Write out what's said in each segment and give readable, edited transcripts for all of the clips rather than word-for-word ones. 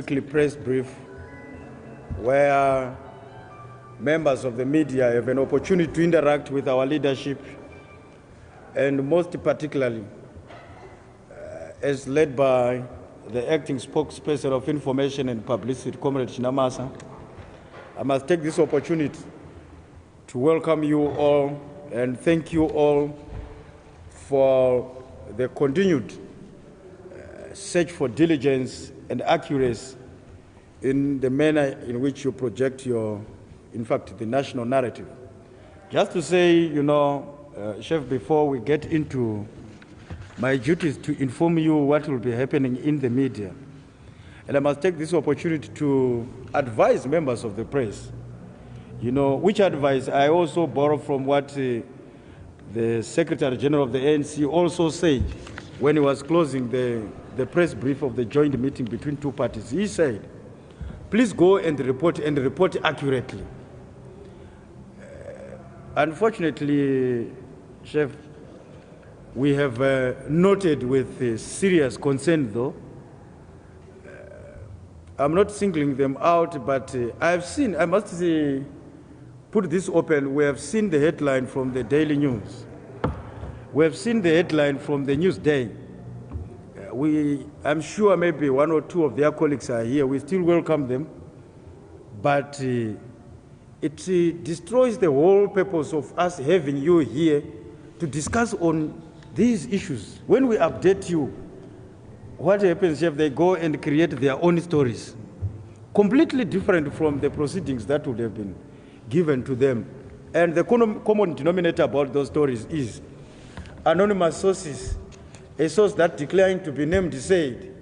weekly press brief where members of the media have an opportunity to interact with our leadership, and most particularly as led by the acting spokesperson of information and publicity, Comrade Chinamasa. I must take this opportunity to welcome you all and thank you all for the continued search for diligence and accuracy in the manner in which you project your, in fact, the national narrative. Just to say, Chef, before we get into my duties to inform you what will be happening in the media, and I must take this opportunity to advise members of the press, which advice I also borrow from what the Secretary General of the ANC also said when he was closing the press brief of the joint meeting between two parties. He said, please go and report accurately. Unfortunately, Chef, we have noted with serious concern, though. I'm not singling them out, but I've seen, I must say, put this open, we have seen the headline from the Daily News. We have seen the headline from the Newsday. I'm sure maybe one or two of their colleagues are here. We still welcome them. But it destroys the whole purpose of us having you here to discuss on these issues. When we update you, what happens if they go and create their own stories, completely different from the proceedings that would have been given to them? And the common denominator about those stories is anonymous sources, a source that declined to be named said,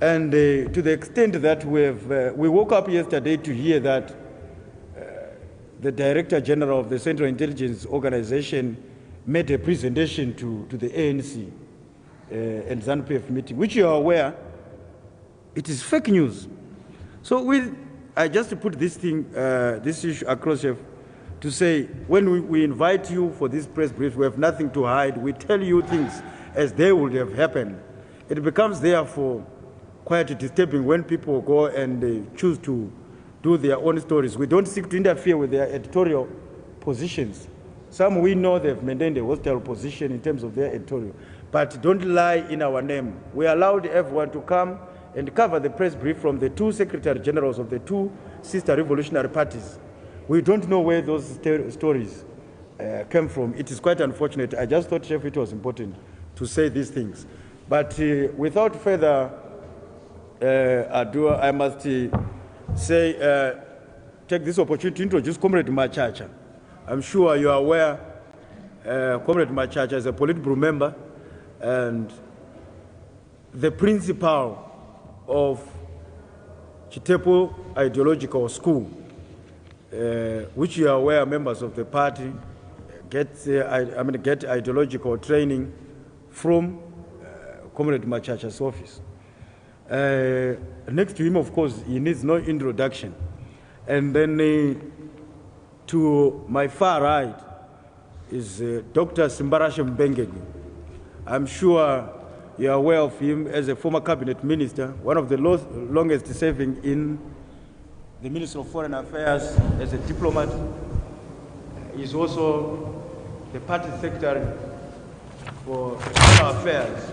and to the extent that we woke up yesterday to hear that the Director General of the Central Intelligence Organization made a presentation to the ANC and ZANU-PF meeting, which you are aware, it is fake news. So I just put this issue across, Chef, to say when we invite you for this press brief, we have nothing to hide. We tell you things as they would have happened. It becomes therefore quite disturbing when people go and choose to do their own stories. We don't seek to interfere with their editorial positions. Some we know they've maintained a hostile position in terms of their editorial, but don't lie in our name. We allowed everyone to come and cover the press brief from the two Secretary Generals of the two sister revolutionary parties. We don't know where those stories came from. It is quite unfortunate. I just thought, Chef, it was important to say these things. But without further ado, I must say, take this opportunity to introduce Comrade Machacha. I'm sure you are aware, Comrade Machacha is a Politburo member and the principal of Chitepo Ideological School, which you are aware members of the party get ideological training from Comrade Machacha's office. Next to him, of course, he needs no introduction. And then to my far right is Dr. Simbarashe Mbengegu. I'm sure you're aware of him as a former cabinet minister, one of the longest serving in the Ministry of Foreign Affairs as a diplomat. He's also the party secretary for Foreign Affairs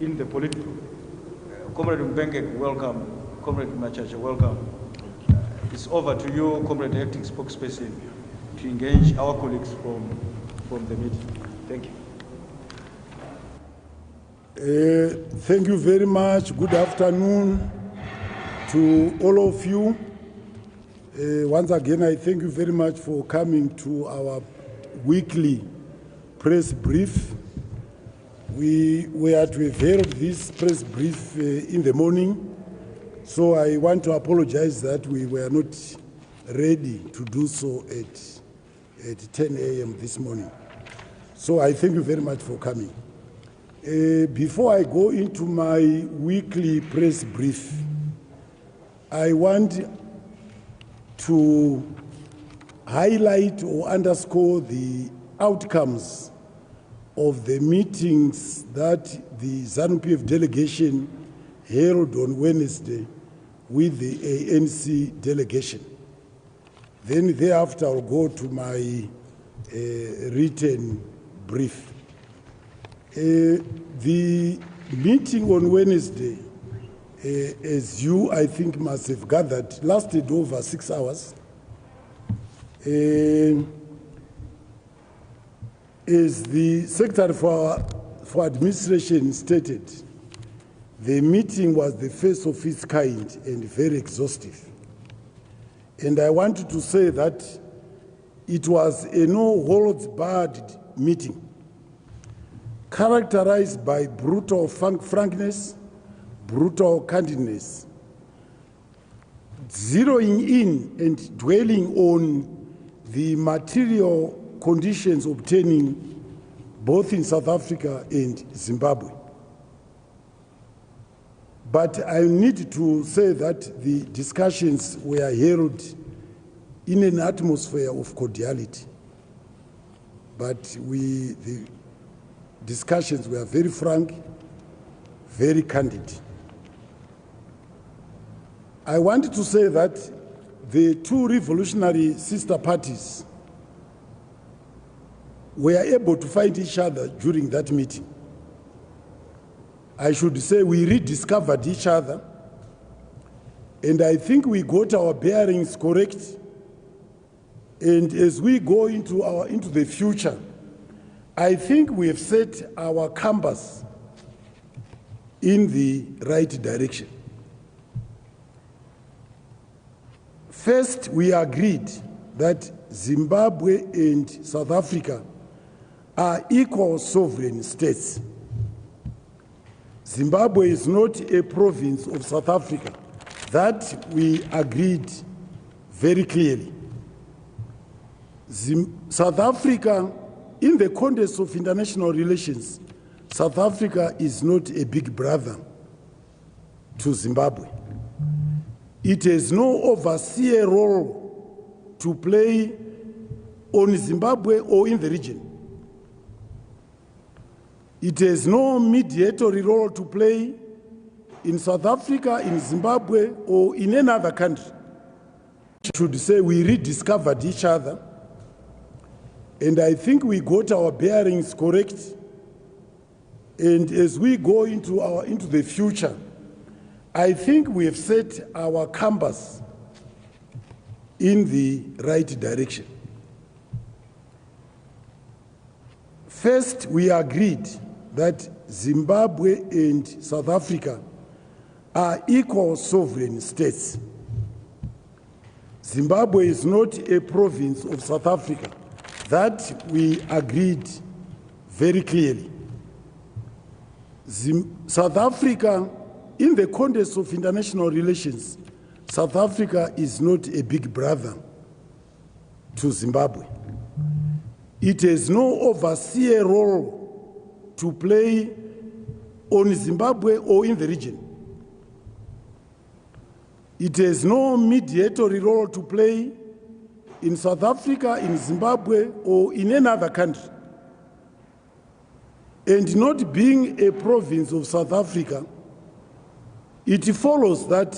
in the political. Comrade Mbengegu, welcome. Comrade Machacha, welcome. It's over to you, Comrade Acting Spokesperson, to engage our colleagues from the meeting. Thank you. Thank you very much. Good afternoon to all of you. Once again, I thank you very much for coming to our weekly press brief. We were to have heard this press brief in the morning, so I want to apologize that we were not ready to do so at 10 a.m. this morning. So I thank you very much for coming. Before I go into my weekly press brief, I want to highlight or underscore the outcomes of the meetings that the ZANU-PF delegation held on Wednesday with the ANC delegation. Then thereafter I'll go to my written brief. The meeting on Wednesday, as you, I think, must have gathered, lasted over 6 hours. As the Secretary for Administration stated, the meeting was the first of its kind and very exhaustive. And I wanted to say that it was a no-holds-barred meeting, characterized by brutal frankness, brutal candidness, zeroing in and dwelling on the material conditions obtaining both in South Africa and Zimbabwe. But I need to say that the discussions were held in an atmosphere of cordiality. But the discussions were very frank, very candid. I wanted to say that the two revolutionary sister parties were able to find each other during that meeting. I should say we rediscovered each other, and I think we got our bearings correct. And as we go into the future, I think we have set our compass in the right direction. First, we agreed that Zimbabwe and South Africa are equal sovereign states. Zimbabwe is not a province of South Africa. That we agreed very clearly. South Africa, in the context of international relations, South Africa is not a big brother to Zimbabwe. It has no overseer role to play on Zimbabwe or in the region. It has no mediatory role to play in South Africa, in Zimbabwe, or in any other country. I should say we rediscovered each other, and I think we got our bearings correct. And as we go into the future, I think we have set our compass in the right direction. First, we agreed that Zimbabwe and South Africa are equal sovereign states. Zimbabwe is not a province of South Africa. That we agreed very clearly. South Africa, in the context of international relations, South Africa is not a big brother to Zimbabwe. It has no overseer role to play on Zimbabwe or in the region. It has no mediatory role to play in South Africa, in Zimbabwe, or in any other country. And not being a province of South Africa, it follows that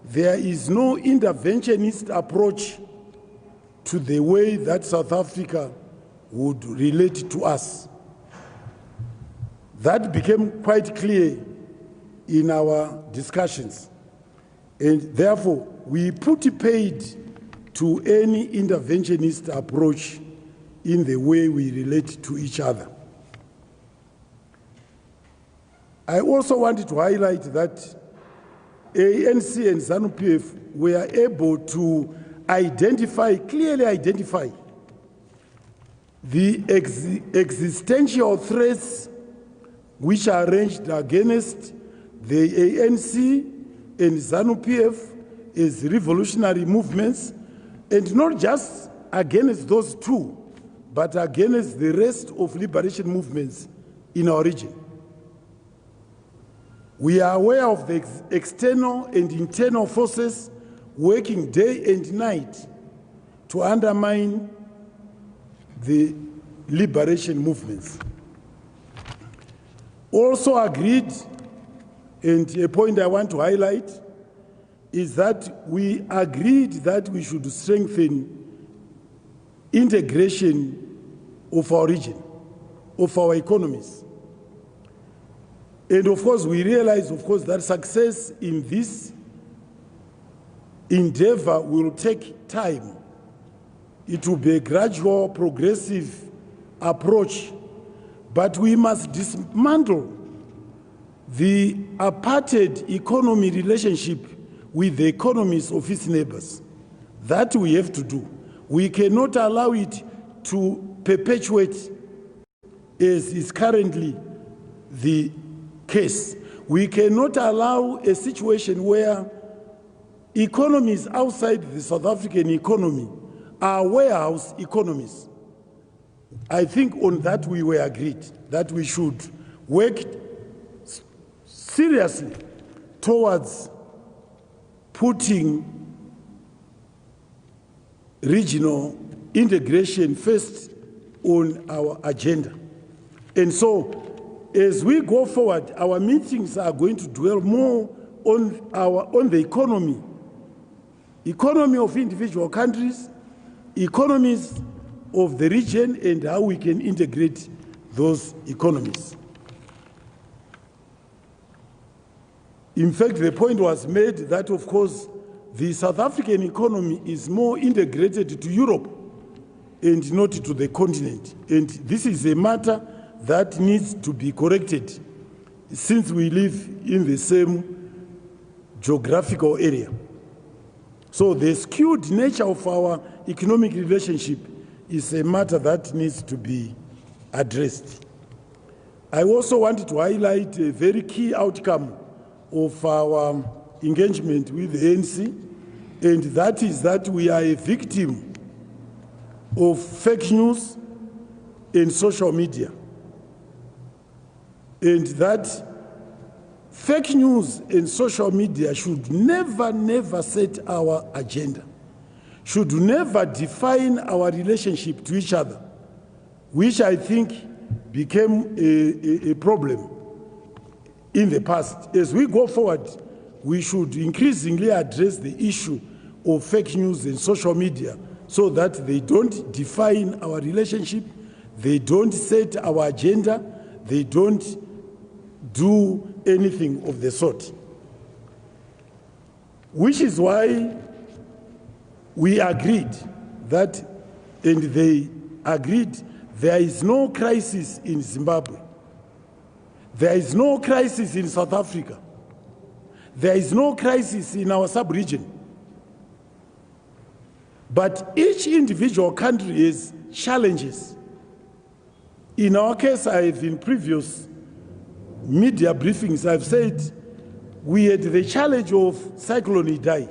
there is no interventionist approach to the way that South Africa would relate to us. That became quite clear in our discussions. And therefore, we put paid to any interventionist approach in the way we relate to each other. I also wanted to highlight that ANC and ZANU-PF were able to clearly identify the existential threats which are ranged against the ANC and ZANU-PF as revolutionary movements, and not just against those two, but against the rest of liberation movements in our region. We are aware of the external and internal forces working day and night to undermine the liberation movements. Also agreed And a point I want to highlight is that we agreed that we should strengthen integration of our region, of our economies. And of course, we realize, of course, that success in this endeavor will take time. It will be a gradual, progressive approach, but we must dismantle the apartheid economy relationship with the economies of its neighbors. That we have to do. We cannot allow it to perpetuate as is currently the case. We cannot allow a situation where economies outside the South African economy are warehouse economies. I think on that we were agreed that we should work seriously towards putting regional integration first on our agenda. And so, as we go forward, our meetings are going to dwell more on the economy of individual countries, economies of the region, and how we can integrate those economies. In fact, the point was made that, of course, the South African economy is more integrated to Europe and not to the continent. And this is a matter that needs to be corrected since we live in the same geographical area. So the skewed nature of our economic relationship is a matter that needs to be addressed. I also wanted to highlight a very key outcome of our engagement with the ANC, and that is that we are a victim of fake news in social media. And that fake news in social media should never set our agenda, should never define our relationship to each other, which I think became a problem in the past. As we go forward, we should increasingly address the issue of fake news in social media so that they don't define our relationship, they don't set our agenda, they don't do anything of the sort. Which is why we agreed that, and they agreed, there is no crisis in Zimbabwe. There is no crisis in South Africa. There is no crisis in our sub-region. But each individual country has challenges. In our case, in previous media briefings, I've said we had the challenge of Cyclone Idai,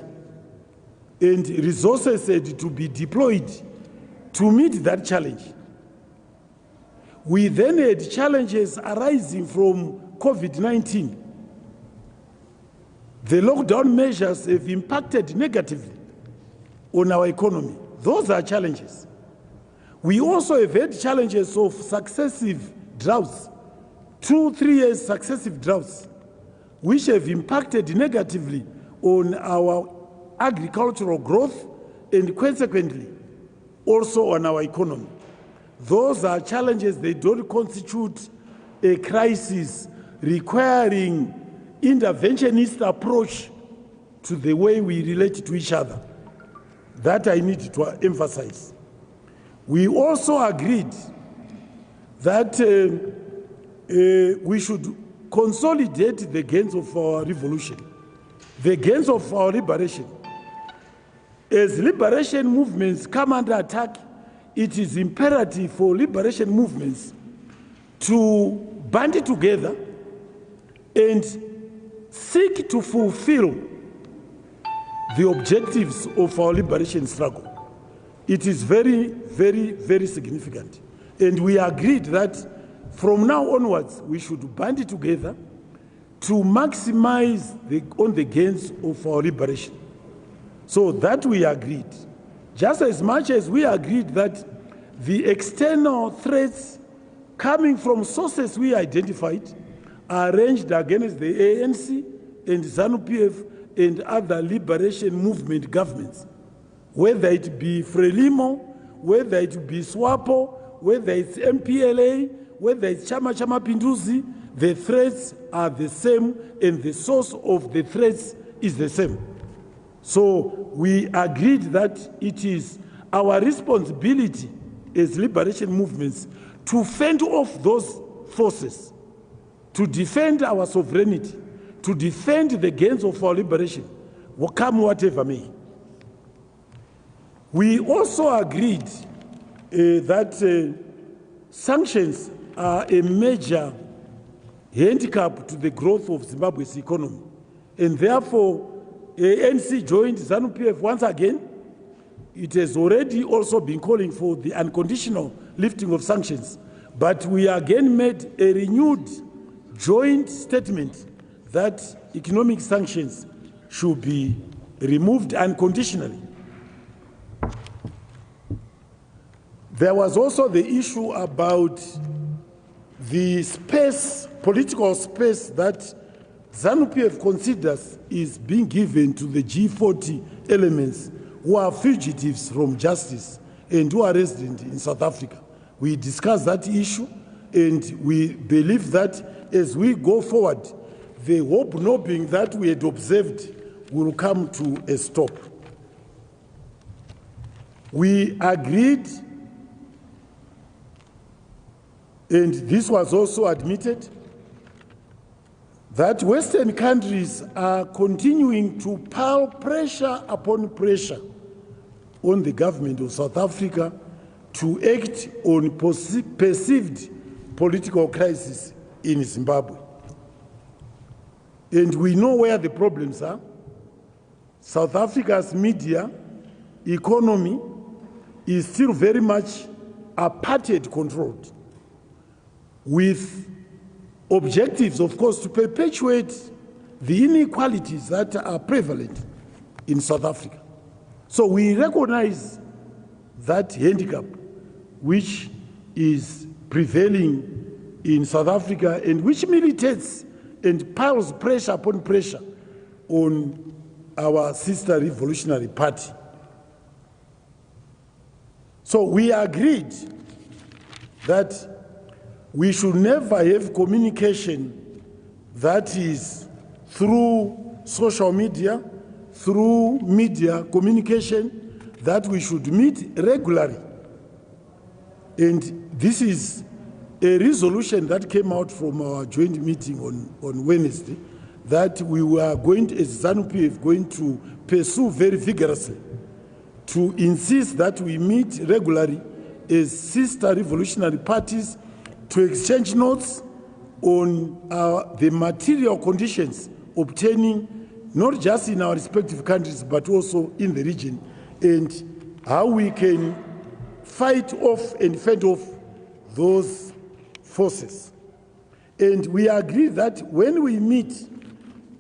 and resources had to be deployed to meet that challenge. We then had challenges arising from COVID-19. The lockdown measures have impacted negatively on our economy. Those are challenges. We also have had challenges of successive droughts, 2-3 years successive droughts, which have impacted negatively on our agricultural growth and consequently also on our economy. Those are challenges. They don't constitute a crisis requiring interventionist approach to the way we relate to each other. That I need to emphasize. We also agreed that we should consolidate the gains of our revolution, the gains of our liberation. As liberation movements come under attack, it is imperative for liberation movements to band together and seek to fulfill the objectives of our liberation struggle. It is very significant. And we agreed that from now onwards, we should band together to maximize on the gains of our liberation. So that we agreed. Just as much as we agreed that the external threats coming from sources we identified arranged against the ANC and ZANU-PF and other liberation movement governments, whether it be Frelimo, whether it be SWAPO, whether it's MPLA, whether it's Chama Pinduzi, the threats are the same and the source of the threats is the same. So we agreed that it is our responsibility as liberation movements to fend off those forces, to defend our sovereignty, to defend the gains of our liberation, come whatever may. We also agreed that sanctions are a major handicap to the growth of Zimbabwe's economy. And therefore, ANC joined ZANU-PF once again. It has already also been calling for the unconditional lifting of sanctions. But we again made a renewed joint statement that economic sanctions should be removed unconditionally. There was also the issue about the space, political space that ZANU-PF considers is being given to the G40 elements who are fugitives from justice and who are resident in South Africa. We discussed that issue, and we believe that as we go forward, the hobnobbing that we had observed will come to a stop. We agreed, and this was also admitted, that Western countries are continuing to pile pressure upon pressure on the government of South Africa to act on perceived political crisis in Zimbabwe. And we know where the problems are. South Africa's media economy is still very much apartheid controlled, with objectives, of course, to perpetuate the inequalities that are prevalent in South Africa. So we recognize that handicap which is prevailing in South Africa and which militates and piles pressure upon pressure on our sister revolutionary party. So we agreed that we should never have communication that is through social media, through media communication, that we should meet regularly. And this is a resolution that came out from our joint meeting on Wednesday, that we were going to, as ZANU-PF, going to pursue very vigorously to insist that we meet regularly as sister revolutionary parties to exchange notes on the material conditions obtaining, not just in our respective countries, but also in the region, and how we can fight off and fend off those forces. And we agree that when we meet,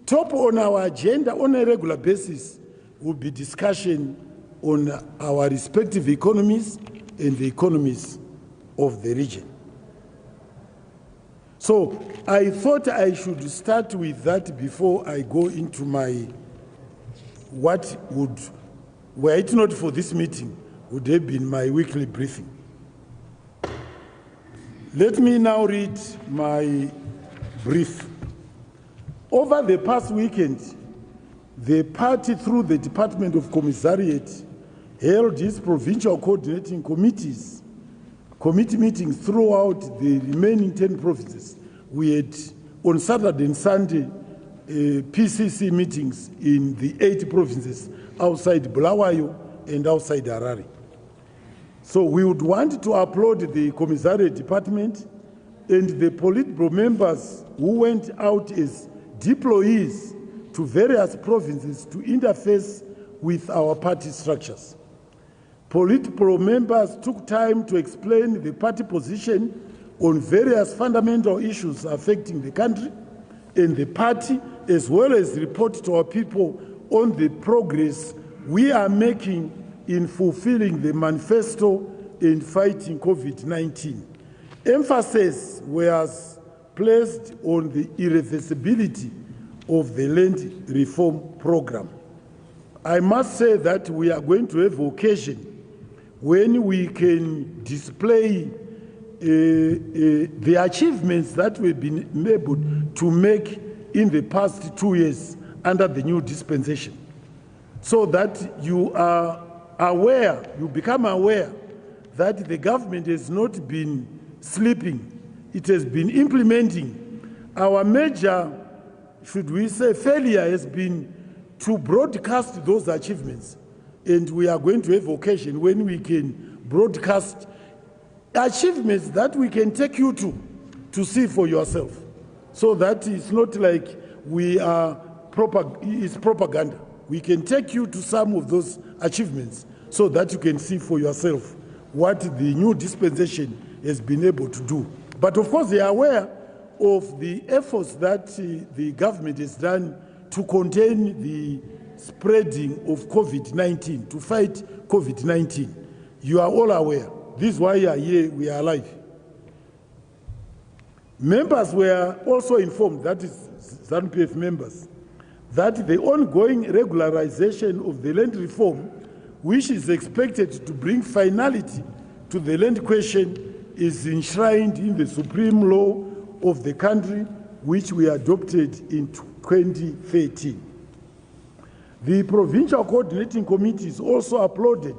top on our agenda on a regular basis will be discussion on our respective economies and the economies of the region. So I thought I should start with that before I go into my, what would, were it not for this meeting, would have been my weekly briefing. Let me now read my brief. Over the past weekend, the party, through the Department of Commissariat, held its provincial coordinating committee meetings throughout the remaining 10 provinces. We had, on Saturday and Sunday, PCC meetings in the 8 provinces outside Bulawayo and outside Harare. So we would want to applaud the Commissariat Department and the Politburo members who went out as deployees to various provinces to interface with our party structures. Politburo members took time to explain the party position on various fundamental issues affecting the country and the party, as well as report to our people on the progress we are making in fulfilling the manifesto in fighting COVID-19. Emphasis was placed on the irreversibility of the land reform program. I must say that we are going to have occasion when we can display the achievements that we've been able to make in the past 2 years under the new dispensation, so that you are aware, you become aware that the government has not been sleeping. It has been implementing. Our major, should we say, failure has been to broadcast those achievements. And we are going to have occasion when we can broadcast achievements that we can take you to see for yourself. So that it's not like we are it's propaganda. We can take you to some of those achievements so that you can see for yourself what the new dispensation has been able to do. But of course, they are aware of the efforts that the government has done to contain the spreading of COVID-19, to fight COVID-19. You are all aware. This is why you are here, we are alive. Members were also informed, that is ZANU-PF members, that the ongoing regularization of the land reform, which is expected to bring finality to the land question, is enshrined in the supreme law of the country, which we adopted in 2013. The Provincial Coordinating Committees also applauded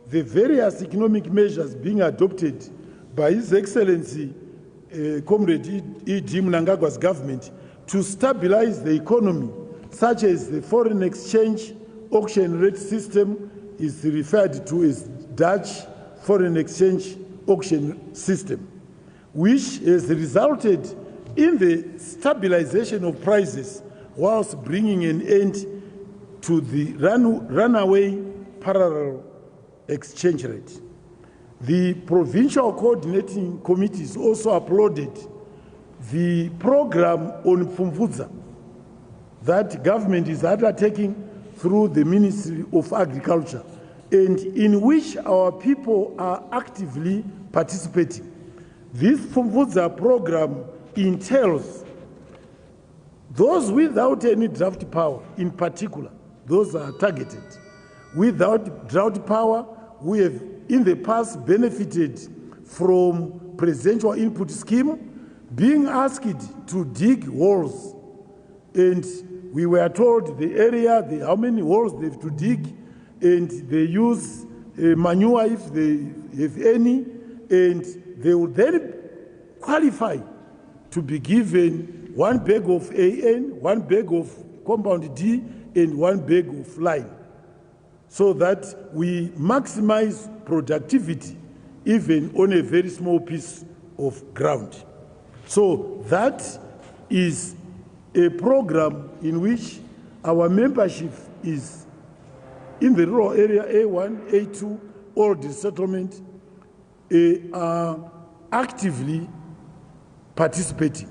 the various economic measures being adopted by His Excellency Comrade E.D. Mnangagwa's government to stabilize the economy, such as the foreign exchange auction rate system is referred to as Dutch foreign exchange auction system, which has resulted in the stabilization of prices whilst bringing an end to the runaway parallel exchange rate. The Provincial Coordinating Committees also applauded the program on Pfumvudza that government is undertaking through the Ministry of Agriculture, and in which our people are actively participating. This Pfumvudza program entails those without any draft power, in particular, those are targeted. Without draft power, we have in the past benefited from presidential input scheme, being asked to dig holes, and we were told the area, how many holes they have to dig, and they use manure if they have any, and they will then qualify to be given 1 bag of AN, 1 bag of compound D, and 1 bag of lime, so that we maximize productivity even on a very small piece of ground. So that is a program in which our membership is in the rural area, A1, A2, all the settlement are actively participating.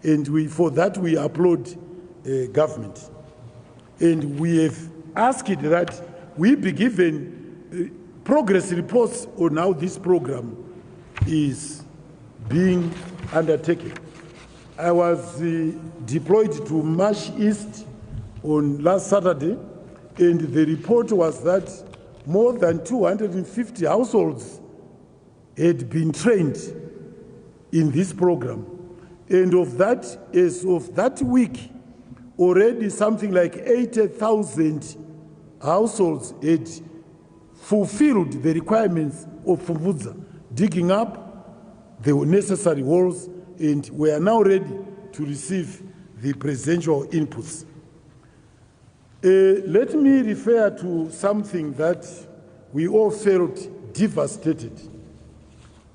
And for that we applaud government. And we have asked that we be given progress reports on how this program is being undertaken. I was deployed to Marsh East on last Saturday, and the report was that more than 250 households had been trained in this program. And of that, as of that week, already something like 80,000 households had fulfilled the requirements of Pfumvudza, digging up the necessary holes, and we are now ready to receive the presidential inputs. Let me refer to something that we all felt devastated.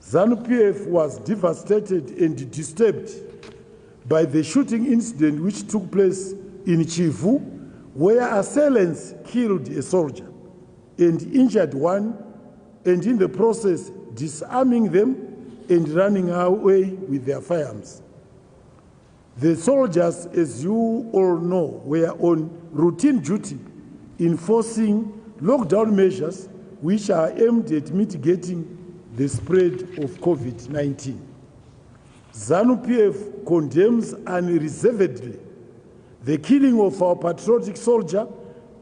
ZANU-PF was devastated and disturbed by the shooting incident which took place in Chivu, where assailants killed a soldier and injured one, and in the process disarming them and running away with their firearms. The soldiers, as you all know, were on routine duty enforcing lockdown measures which are aimed at mitigating the spread of COVID-19. ZANU-PF condemns unreservedly the killing of our patriotic soldier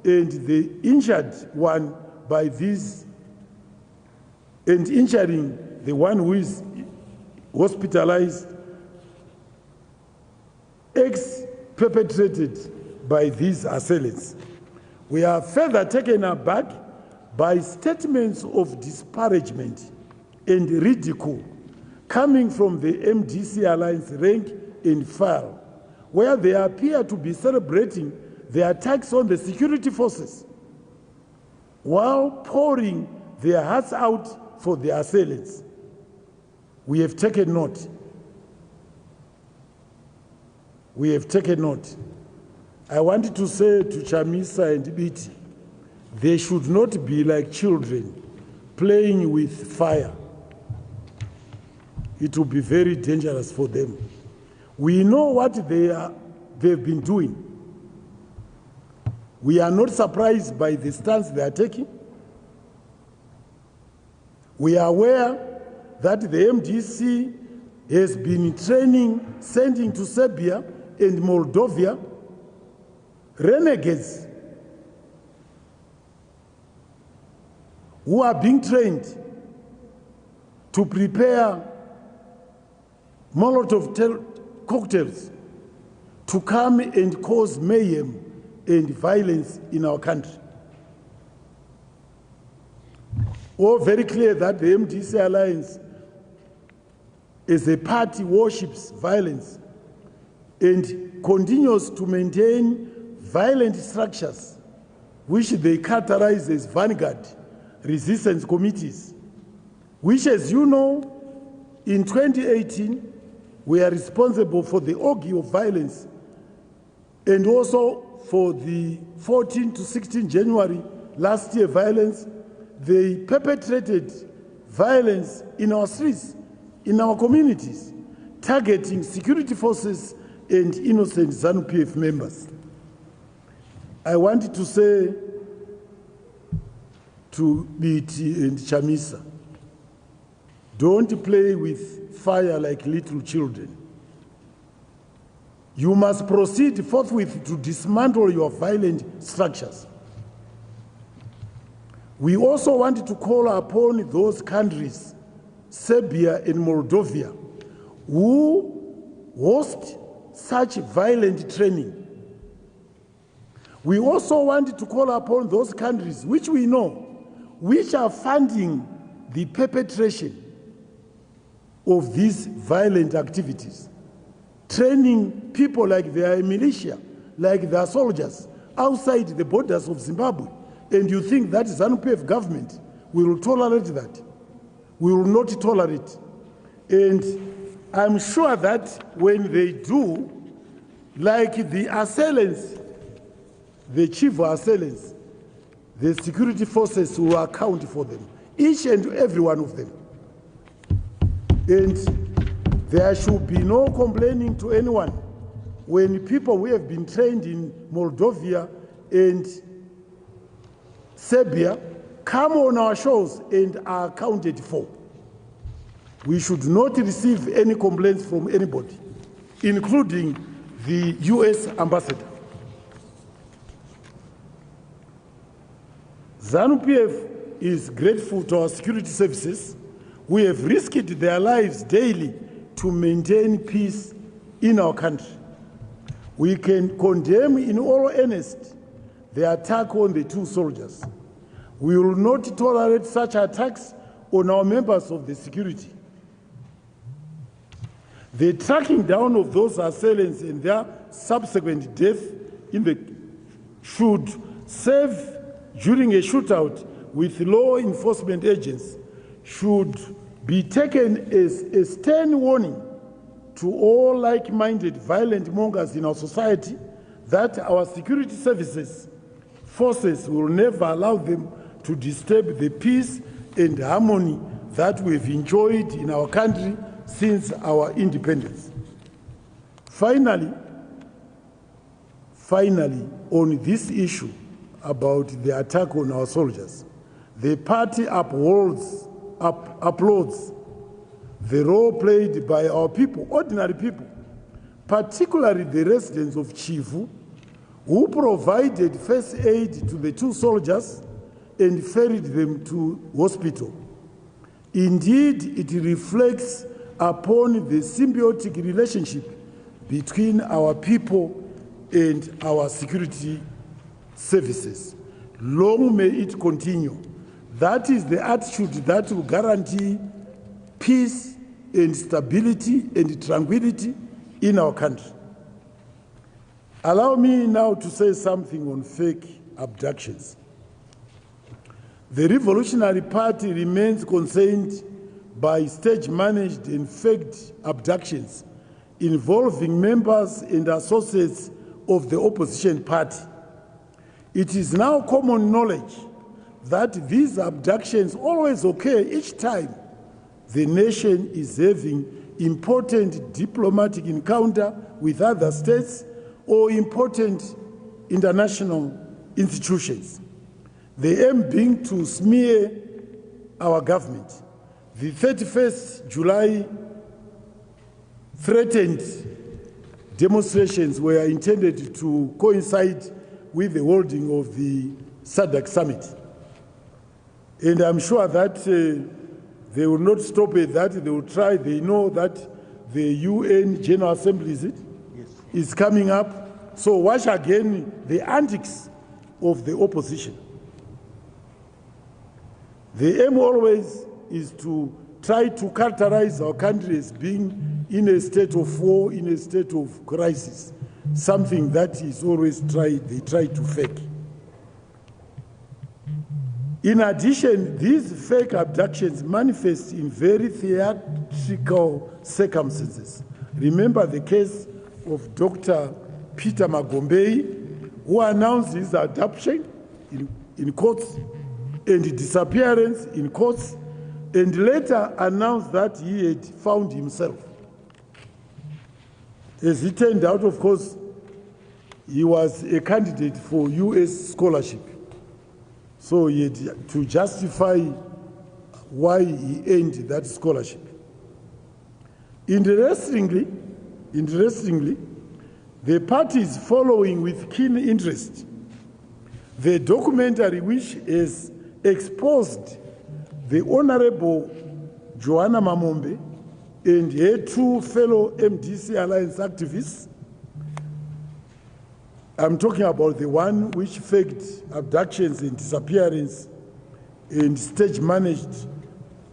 and the injured one by these, and injuring the one who is hospitalized, perpetrated by these assailants. We are further taken aback by statements of disparagement and ridicule coming from the MDC Alliance rank and file, where they appear to be celebrating the attacks on the security forces while pouring their hearts out for the assailants. We have taken note. We have taken note. I wanted to say to Chamisa and Biti, they should not be like children playing with fire. It will be very dangerous for them. We know what they've been doing. We are not surprised by the stance they are taking. We are aware that the MDC has been training, sending to Serbia and Moldova renegades who are being trained to prepare Molotov cocktails to come and cause mayhem and violence in our country. All very clear that the MDC Alliance as a party worships violence and continues to maintain violent structures which they characterize as vanguard resistance committees, which, as you know, in 2018 were responsible for the orgy of violence and also for the 14 to 16 January last year violence. They perpetrated violence in our streets, in our communities, targeting security forces and innocent ZANU-PF members. I wanted to say to BT and Chamisa, don't play with fire like little children. You must proceed forthwith to dismantle your violent structures. We also want to call upon those countries, Serbia and Moldova, who host such violent training. We also want to call upon those countries which we know, which are funding the perpetration of these violent activities, training people like they are a militia, like they are soldiers outside the borders of Zimbabwe. And you think that ZANU-PF government will tolerate that? We will not tolerate. And I'm sure that when they do, like the assailants, the chief assailants, the security forces will account for them, each and every one of them. And there should be no complaining to anyone when people who have been trained in Moldova and Serbia come on our shores and are accounted for. We should not receive any complaints from anybody, including the US ambassador. ZANU-PF is grateful to our security services who have risked their lives daily to maintain peace in our country. We can condemn in all earnest the attack on the two soldiers. We will not tolerate such attacks on our members of the security. The tracking down of those assailants and their subsequent death should serve during a shootout with law enforcement agents, should be taken as a stern warning to all like-minded violent mongers in our society that our security services forces will never allow them to disturb the peace and harmony that we've enjoyed in our country since our independence. Finally, on this issue about the attack on our soldiers, the party applauds the role played by our people, ordinary people, particularly the residents of Chivu, who provided first aid to the 2 soldiers and ferried them to hospital. Indeed, it reflects upon the symbiotic relationship between our people and our security services. Long may it continue. That is the attitude that will guarantee peace and stability and tranquility in our country. Allow me now to say something on fake abductions. The Revolutionary Party remains concerned by stage-managed and faked abductions involving members and associates of the opposition party. It is now common knowledge that these abductions always occur each time the nation is having important diplomatic encounter with other states or important international institutions. The aim being to smear our government. The 31st July threatened demonstrations were intended to coincide with the holding of the SADC summit. And I'm sure that they will not stop at that. They will try. They know that the UN General Assembly is coming up. So watch again the antics of the opposition. The aim always is to try to characterize our country as being in a state of war, in a state of crisis, something that is always they try to fake. In addition, these fake abductions manifest in very theatrical circumstances. Remember the case of Dr. Peter Magombei, who announced his adoption in courts and disappearance in courts, and later announced that he had found himself. As it turned out, of course, he was a candidate for US scholarship. So he had to justify why he earned that scholarship. Interestingly, the party is following with keen interest the documentary which has exposed the Honorable Joanna Mamombe and her 2 fellow MDC Alliance activists. I'm talking about the one which faked abductions and disappearance and stage-managed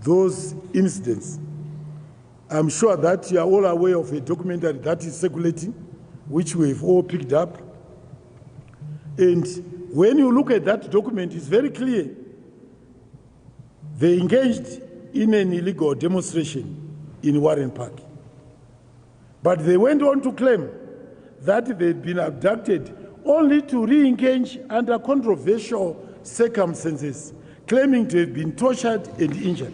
those incidents. I'm sure that you are all aware of a documentary that is circulating, which we've all picked up. And when you look at that document, it's very clear. They engaged in an illegal demonstration in Warren Park. But they went on to claim that they'd been abducted only to re-engage under controversial circumstances, claiming to have been tortured and injured.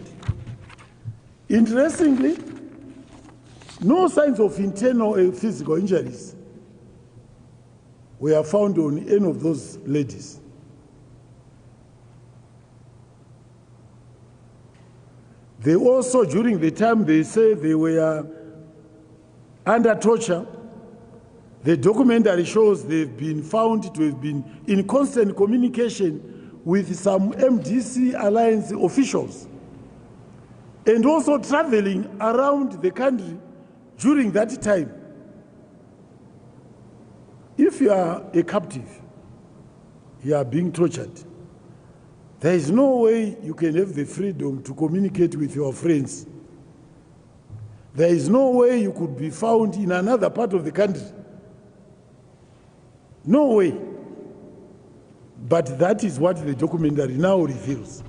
Interestingly, no signs of internal or physical injuries were found on any of those ladies. They also, during the time they say they were under torture, the documentary shows they've been found to have been in constant communication with some MDC Alliance officials and also traveling around the country during that time. If you are a captive, you are being tortured, there is no way you can have the freedom to communicate with your friends. There is no way you could be found in another part of the country. No way. But that is what the documentary now reveals.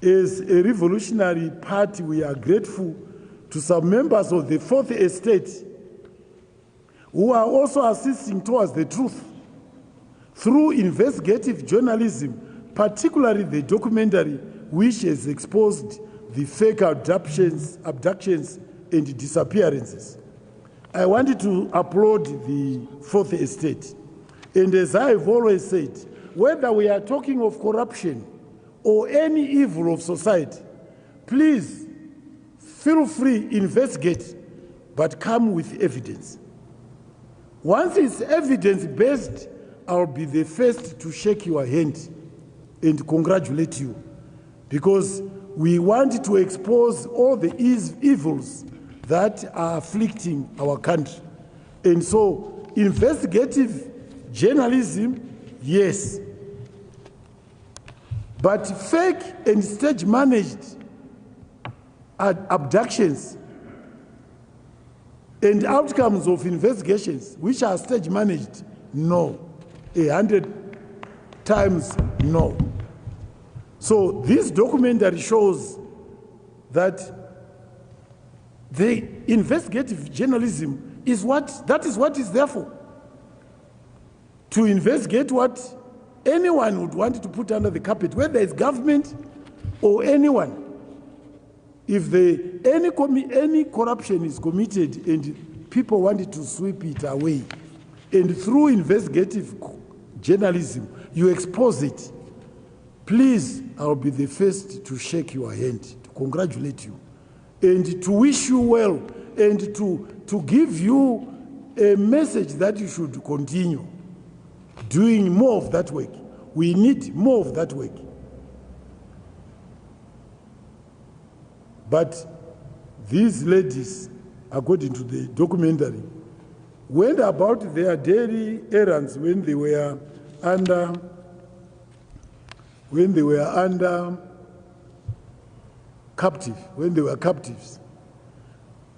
As a revolutionary party, we are grateful to some members of the Fourth Estate who are also assisting towards the truth through investigative journalism, particularly the documentary which has exposed the fake abductions and disappearances. I wanted to applaud the Fourth Estate. And as I've always said, whether we are talking of corruption or any evil of society, please feel free, investigate, but come with evidence. Once it's evidence-based, I'll be the first to shake your hand and congratulate you, because we want to expose all the evils that are afflicting our country. And so, investigative journalism, yes. But fake and stage-managed abductions and outcomes of investigations, which are stage-managed, no. 100 times no. So this documentary shows that the investigative journalism is that is what is there for. To investigate what anyone would want to put under the carpet, whether it's government or anyone. If any corruption is committed and people wanted to sweep it away, and through investigative journalism, you expose it, please, I'll be the first to shake your hand, to congratulate you, and to wish you well, and to give you a message that you should continue doing more of that work. We need more of that work. But these ladies, according to the documentary, went about their daily errands when they were under captives.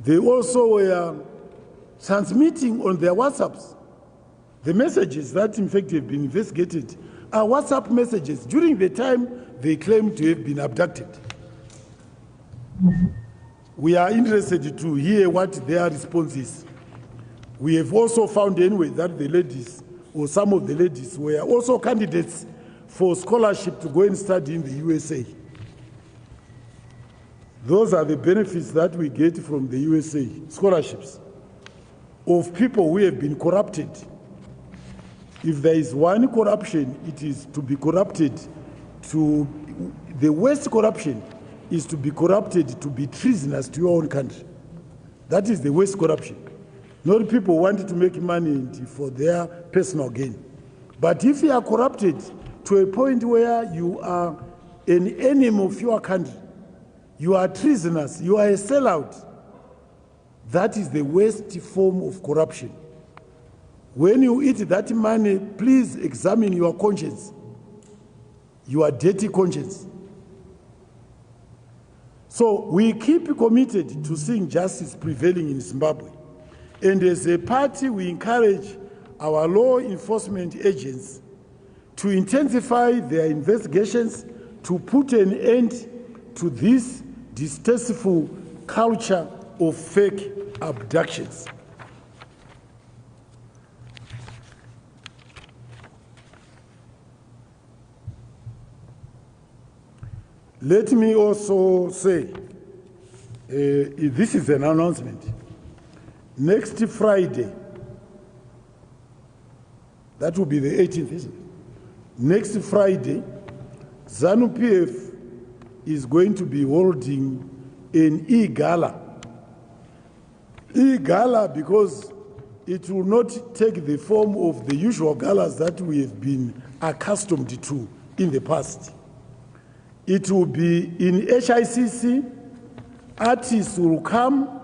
They also were transmitting on their WhatsApps. The messages that in fact have been investigated are WhatsApp messages during the time they claim to have been abducted. We are interested to hear what their response is. We have also found anyway that the ladies, or some of the ladies, were also candidates for scholarship to go and study in the USA. Those are the benefits that we get from the USA, scholarships of people who have been corrupted. If there is one corruption, it is to be corrupted to the worst corruption is to be corrupted to be treasonous to your own country. That is the worst corruption. Not people wanting to make money for their personal gain. But if you are corrupted to a point where you are an enemy of your country, you are treasonous, you are a sellout, that is the worst form of corruption. When you eat that money, please examine your conscience, your dirty conscience. So we keep committed to seeing justice prevailing in Zimbabwe. And as a party, we encourage our law enforcement agents to intensify their investigations to put an end to this distasteful culture of fake abductions. Let me also say, this is an announcement. Next Friday, that will be the 18th, isn't it? Next Friday, ZANU PF is going to be holding an e-gala. E-gala because it will not take the form of the usual galas that we have been accustomed to in the past. It will be in HICC. Artists will come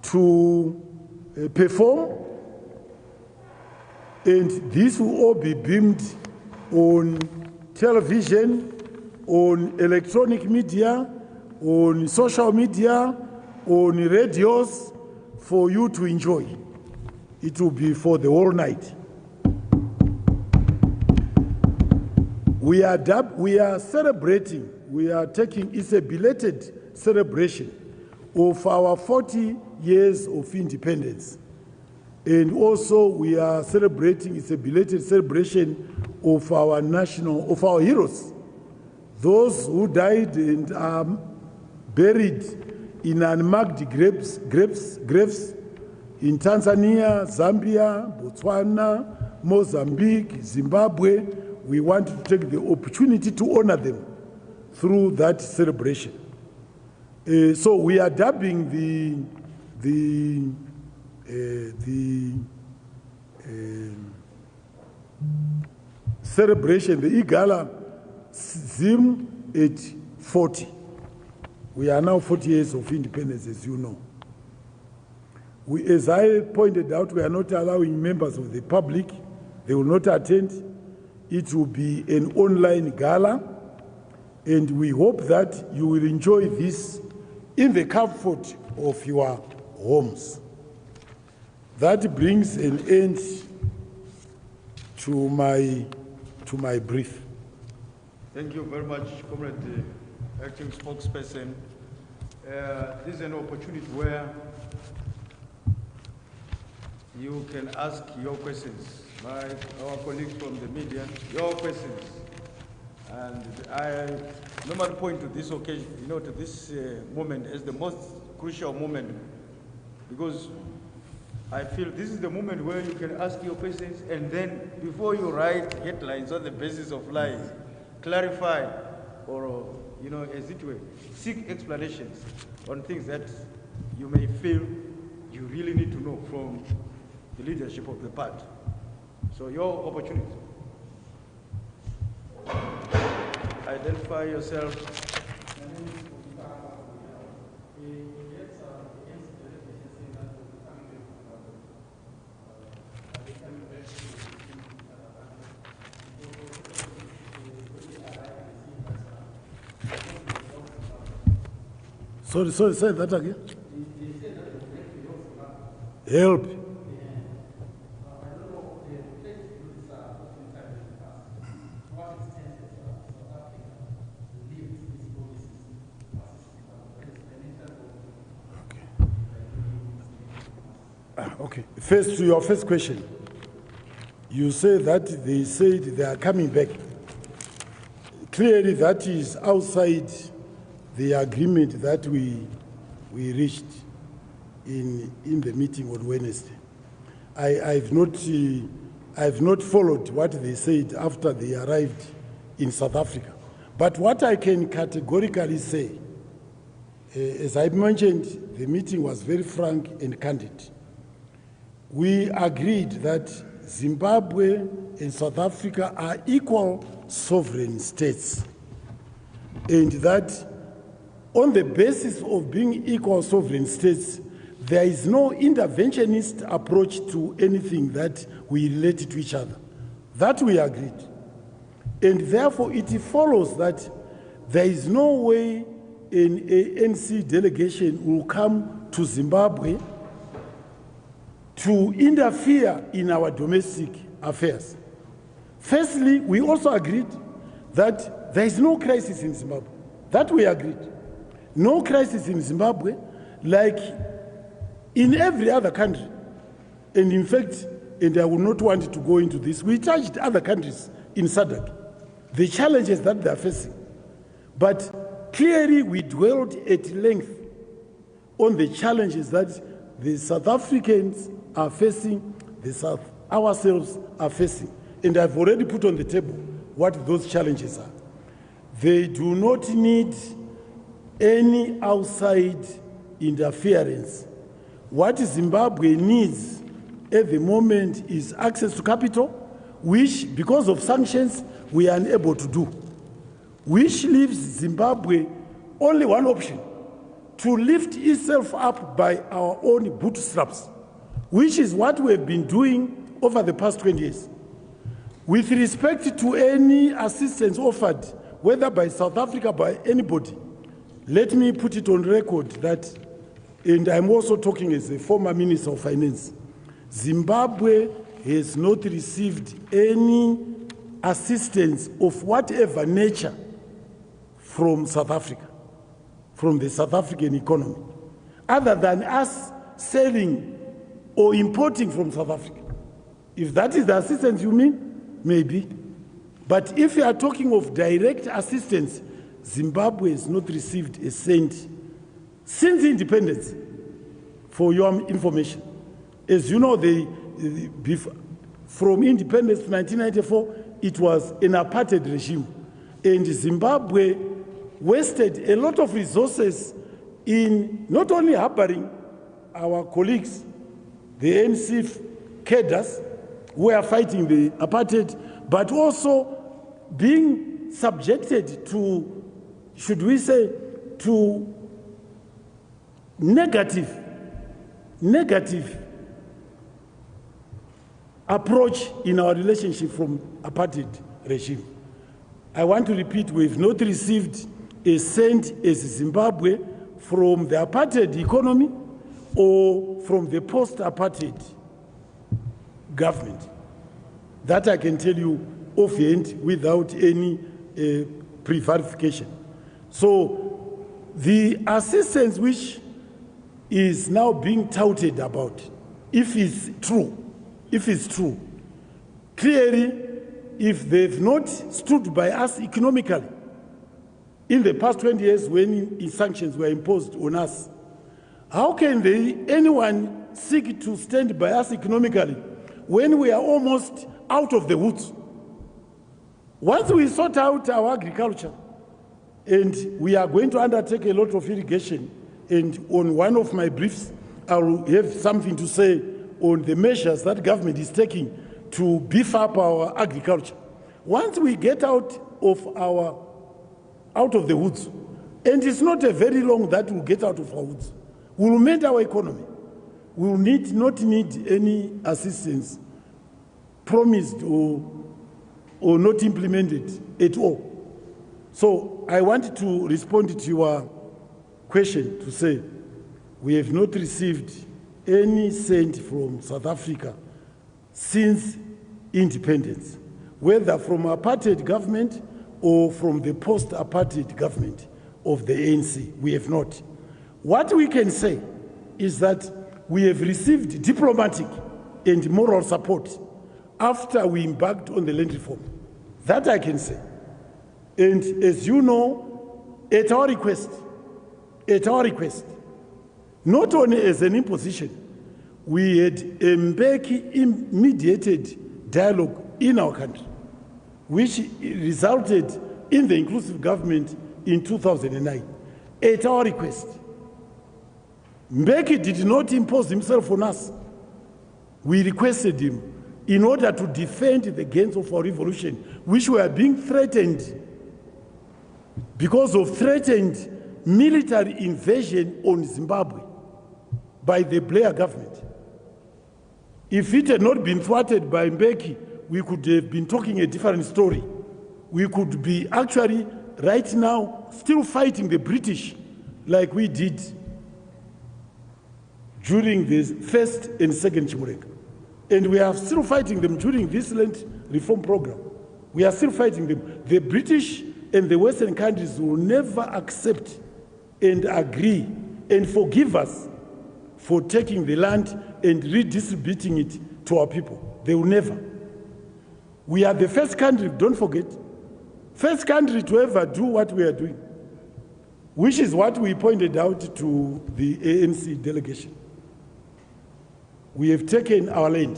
to perform, and this will all be beamed on television, on electronic media, on social media, on radios for you to enjoy. It will be for the whole night. We are celebrating, it's a belated celebration of our 40 years of independence. And also we are celebrating, it's a belated celebration of our heroes. Those who died and are buried in unmarked graves in Tanzania, Zambia, Botswana, Mozambique, Zimbabwe. We want to take the opportunity to honor them through that celebration. So we are dubbing the celebration, the Igala Zim at 40. We are now 40 years of independence, as you know. As I pointed out, we are not allowing members of the public. They will not attend. It will be an online gala, and we hope that you will enjoy this in the comfort of your homes. That brings an end to my brief. Thank you very much, Comrade Acting Spokesperson. This is an opportunity where you can ask your questions, our colleagues from the media, your questions. And I normally point to this occasion, to this moment as the most crucial moment, because I feel this is the moment where you can ask your questions, and then before you write headlines on the basis of lies, clarify, or as it were, seek explanations on things that you may feel you really need to know from the leadership of the party. So your opportunity. Identify yourself. Sorry, say that again. Help. Okay. First, to your first question, you say that they said they are coming back. Clearly, that is outside the agreement that we reached in the meeting on Wednesday. I've not followed what they said after they arrived in South Africa. But what I can categorically say, as I mentioned, the meeting was very frank and candid. We agreed that Zimbabwe and South Africa are equal sovereign states, and that on the basis of being equal sovereign states, there is no interventionist approach to anything that we relate to each other. That we agreed. And therefore, it follows that there is no way an ANC delegation will come to Zimbabwe to interfere in our domestic affairs. Firstly, we also agreed that there is no crisis in Zimbabwe. That we agreed. No crisis in Zimbabwe, like in every other country. And in fact, and I would not want to go into this, we charged other countries in SADC the challenges that they are facing. But clearly, we dwelled at length on the challenges that the South Africans are facing, ourselves are facing. And I've already put on the table what those challenges are. They do not need any outside interference. What Zimbabwe needs at the moment is access to capital, which, because of sanctions, we are unable to do, which leaves Zimbabwe only one option: to lift itself up by our own bootstraps, which is what we have been doing over the past 20 years. With respect to any assistance offered, whether by South Africa, by anybody, let me put it on record that, and I'm also talking as a former Minister of Finance, Zimbabwe has not received any assistance of whatever nature from South Africa, from the South African economy, other than us selling or importing from South Africa. If that is the assistance you mean, maybe. But if you are talking of direct assistance, Zimbabwe has not received a cent since independence, for your information. As you know, from independence to 1994, it was an apartheid regime. And Zimbabwe wasted a lot of resources in not only harboring our colleagues, the ANC cadres who are fighting the apartheid, but also being subjected to, should we say, to negative approach in our relationship from apartheid regime. I want to repeat, we've not received a cent as Zimbabwe from the apartheid economy or from the post-apartheid government. That I can tell you offhand without any pre-verification. So the assistance which is now being touted about, if it's true, clearly, if they've not stood by us economically in the past 20 years when sanctions were imposed on us, how can anyone seek to stand by us economically when we are almost out of the woods? Once we sort out our agriculture, and we are going to undertake a lot of irrigation, and on one of my briefs, I will have something to say on the measures that government is taking to beef up our agriculture. Once we get out of the woods, and it's not a very long that we'll get out of our woods, we'll mend our economy. We will not need any assistance promised or not implemented at all. So I want to respond to your question to say we have not received any cent from South Africa since independence, whether from apartheid government or from the post-apartheid government of the ANC. We have not. What we can say is that we have received diplomatic and moral support after we embarked on the land reform. That I can say. And as you know, at our request, not only as an imposition, we had a Mbeki-mediated dialogue in our country, which resulted in the inclusive government in 2009. At our request, Mbeki did not impose himself on us. We requested him in order to defend the gains of our revolution, which were being threatened because of threatened military invasion on Zimbabwe by the Blair government. If it had not been thwarted by Mbeki, we could have been talking a different story. We could be actually right now still fighting the British like we did during the first and second Chimureka. And we are still fighting them during this land reform program. We are still fighting them. The British and the Western countries will never accept and agree and forgive us for taking the land and redistributing it to our people. They will never. We are the first country, don't forget, first country to ever do what we are doing, which is what we pointed out to the ANC delegation. We have taken our land.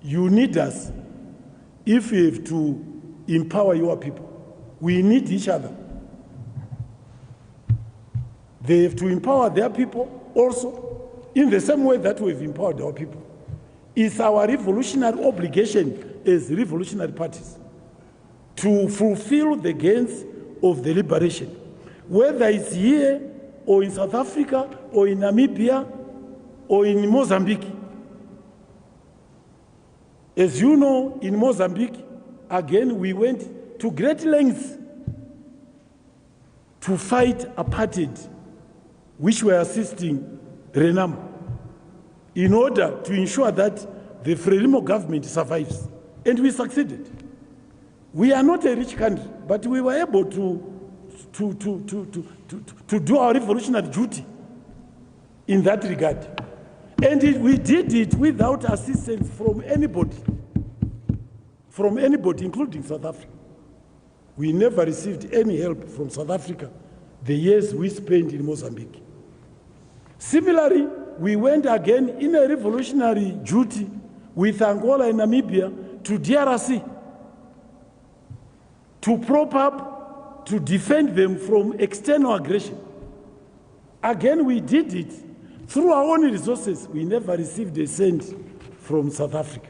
You need us if you have to empower your people. We need each other. They have to empower their people also in the same way that we've empowered our people. It's our revolutionary obligation as revolutionary parties to fulfill the gains of the liberation, whether it's here or in South Africa or in Namibia or in Mozambique. As you know, in Mozambique, again, we went to great lengths to fight apartheid, which were assisting Renamo, in order to ensure that the Frelimo government survives. And we succeeded. We are not a rich country, but we were able to do our revolutionary duty in that regard. And we did it without assistance from anybody, including South Africa. We never received any help from South Africa the years we spent in Mozambique. Similarly, we went again in a revolutionary duty with Angola and Namibia to DRC to prop up to defend them from external aggression. Again, we did it through our own resources. We never received a cent from South Africa.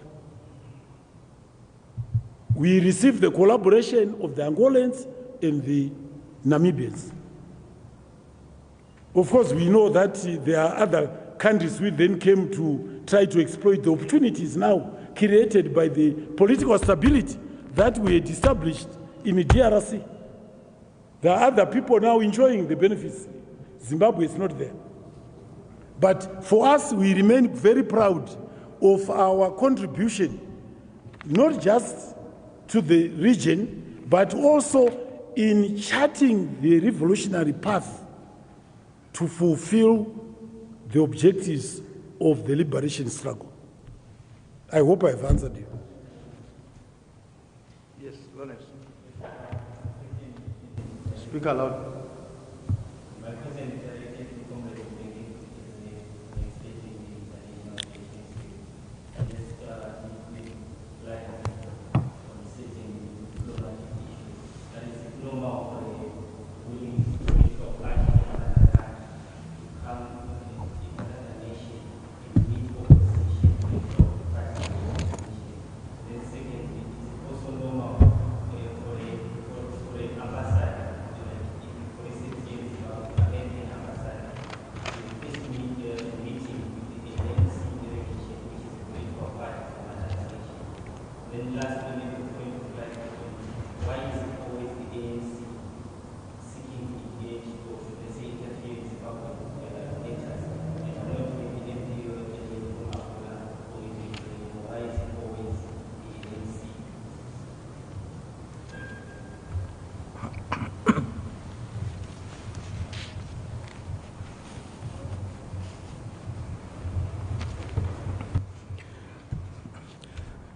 We received the collaboration of the Angolans and the Namibians. Of course, we know that there are other countries which then came to try to exploit the opportunities now created by the political stability that we had established in the DRC. There are other people now enjoying the benefits. Zimbabwe is not there. But for us, we remain very proud of our contribution, not just to the region, but also in charting the revolutionary path to fulfill the objectives of the liberation struggle. I hope I've answered you. Yes, Lawrence. Speak aloud.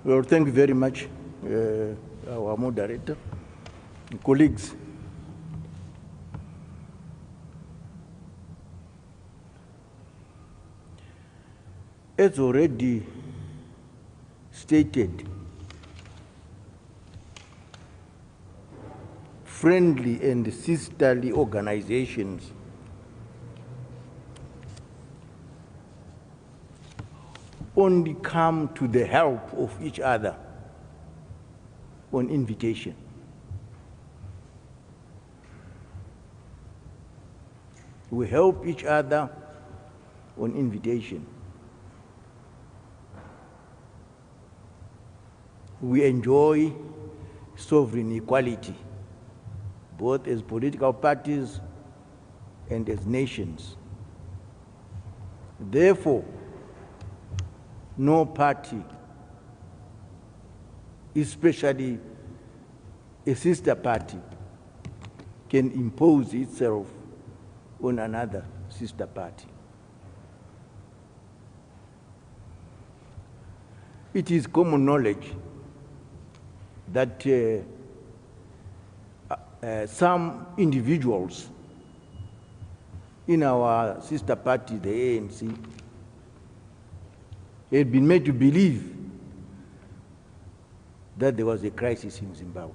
Well, thank you very much, our moderator, colleagues. As already stated, friendly and sisterly organizations only come to the help of each other on invitation. We help each other on invitation. We enjoy sovereign equality, both as political parties and as nations. Therefore, no party, especially a sister party, can impose itself on another sister party. It is common knowledge that some individuals in our sister party, the ANC, had been made to believe that there was a crisis in Zimbabwe.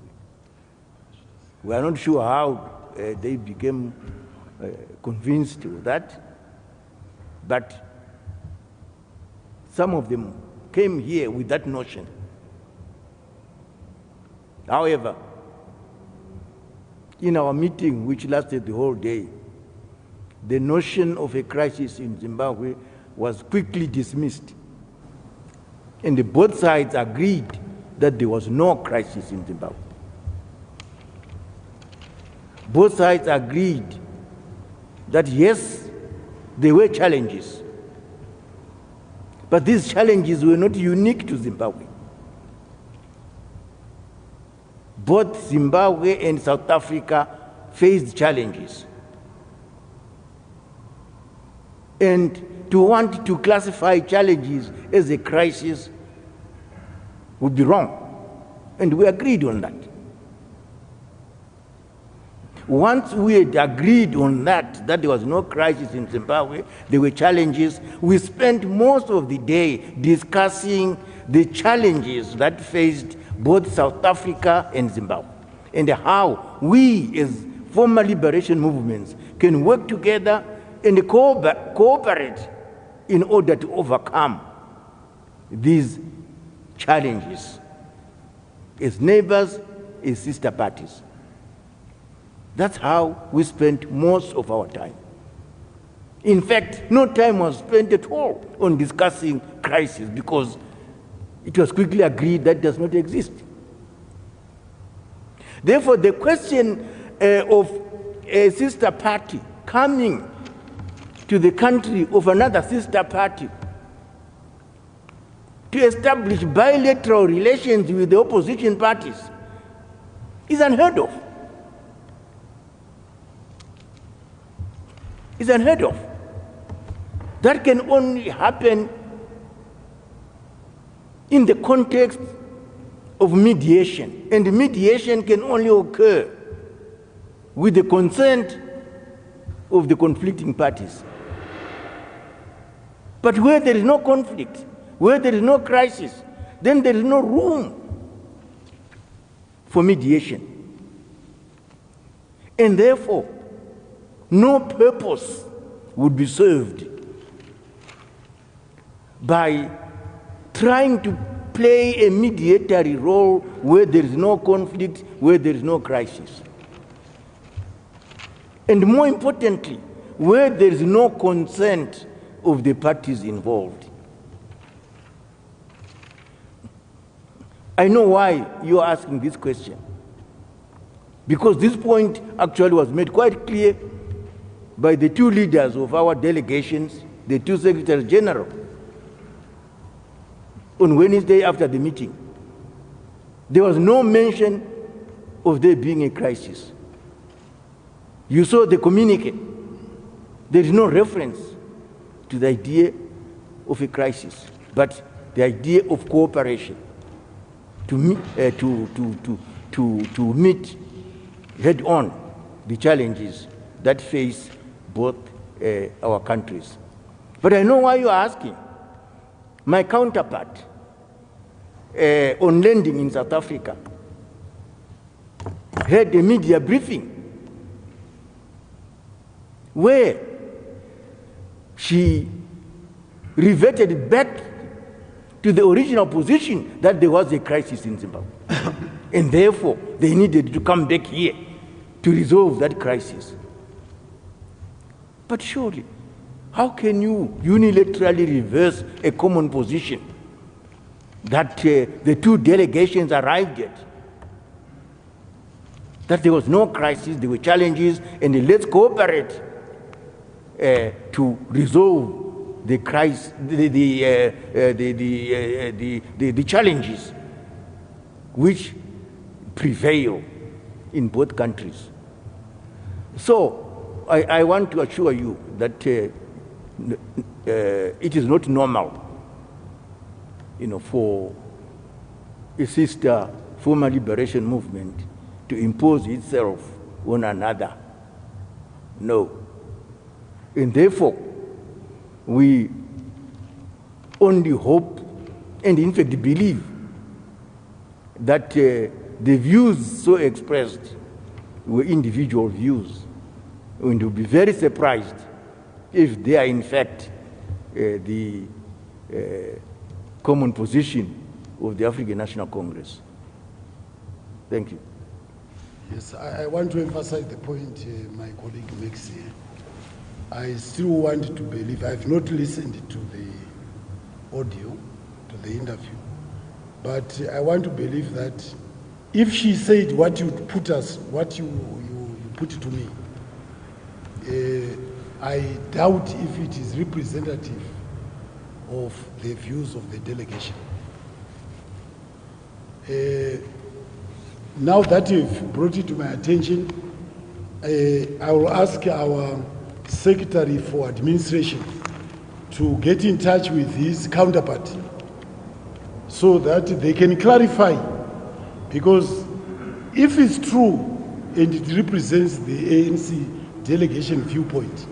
We are not sure how they became convinced of that, but some of them came here with that notion. However, in our meeting, which lasted the whole day, the notion of a crisis in Zimbabwe was quickly dismissed. And both sides agreed that there was no crisis in Zimbabwe. Both sides agreed that yes, there were challenges, but these challenges were not unique to Zimbabwe. Both Zimbabwe and South Africa faced challenges. And to want to classify challenges as a crisis would be wrong. And we agreed on that. Once we had agreed on that there was no crisis in Zimbabwe, there were challenges, we spent most of the day discussing the challenges that faced both South Africa and Zimbabwe. and how we as former liberation movements can work together and cooperate in order to overcome these challenges as neighbors, as sister parties. That's how we spent most of our time. In fact, no time was spent at all on discussing crisis because it was quickly agreed that does not exist. Therefore, the question of a sister party coming to the country of another sister party to establish bilateral relations with the opposition parties is unheard of. It's unheard of. That can only happen in the context of mediation, and mediation can only occur with the consent of the conflicting parties. But where there is no conflict, where there is no crisis, then there is no room for mediation. And therefore, no purpose would be served by trying to play a mediatory role where there is no conflict, where there is no crisis. And more importantly, where there is no consent of the parties involved. I know why you are asking this question. Because this point actually was made quite clear by the two leaders of our delegations, the two Secretaries General, on Wednesday after the meeting. There was no mention of there being a crisis. You saw the communique. There is no reference to the idea of a crisis, but the idea of cooperation to meet head-on the challenges that face both our countries. But I know why you are asking. My counterpart on lending in South Africa had a media briefing where she reverted back to the original position that there was a crisis in Zimbabwe. And therefore, they needed to come back here to resolve that crisis. But surely, how can you unilaterally reverse a common position that the two delegations arrived at? That there was no crisis, there were challenges, and let's cooperate to resolve the crisis, the challenges which prevail in both countries. So I want to assure you that it is not normal, for a sister former liberation movement to impose itself on another. No. And therefore, we only hope and in fact believe that the views so expressed were individual views, and we'll be very surprised if they are in fact the common position of the African National Congress. Thank you. Yes, I want to emphasize the point my colleague makes here. I still want to believe, I've not listened to the audio, to the interview, but I want to believe that if she said what you put it to me, I doubt if it is representative of the views of the delegation. Now that you've brought it to my attention, I will ask our Secretary for Administration to get in touch with his counterpart so that they can clarify, because if it's true and it represents the ANC delegation viewpoint,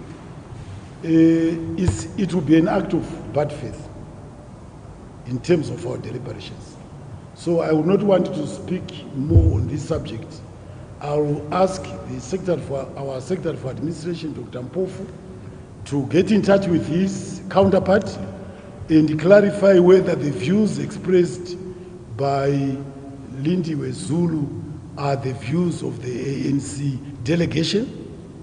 it will be an act of bad faith in terms of our deliberations. So I would not want to speak more on this subject I will ask our Secretary for Administration, Dr. Mpofu, to get in touch with his counterpart and clarify whether the views expressed by Lindiwe Zulu are the views of the ANC delegation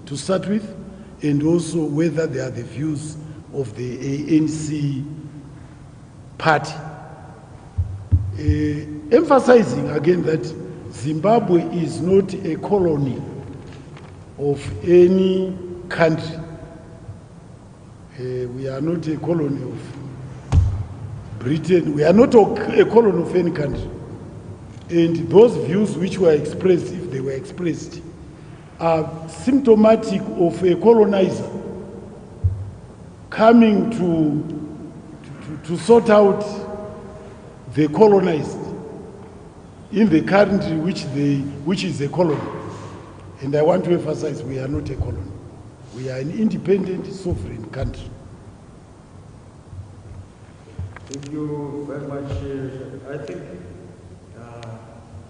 to start with, and also whether they are the views of the ANC party. Emphasizing again that Zimbabwe is not a colony of any country. We are not a colony of Britain. We are not a colony of any country. And those views which were expressed, if they were expressed, are symptomatic of a colonizer coming to sort out the colonized in the country which is a colony. And I want to emphasize, we are not a colony. We are an independent, sovereign country. Thank you very much. I think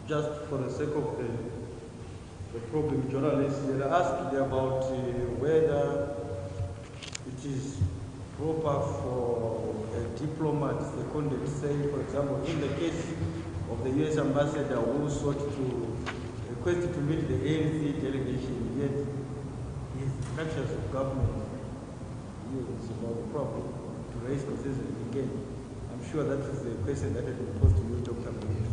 just for the sake of the problem, journalists, they are asked about whether it is proper for a diplomat, the conduct, say, for example, in the case of the U.S. ambassador who sought to request to meet the ANC delegation, yet his structures of government is about the problem to raise consensus again. I'm sure that is the question that has been posed to you, Dr. Mpofu.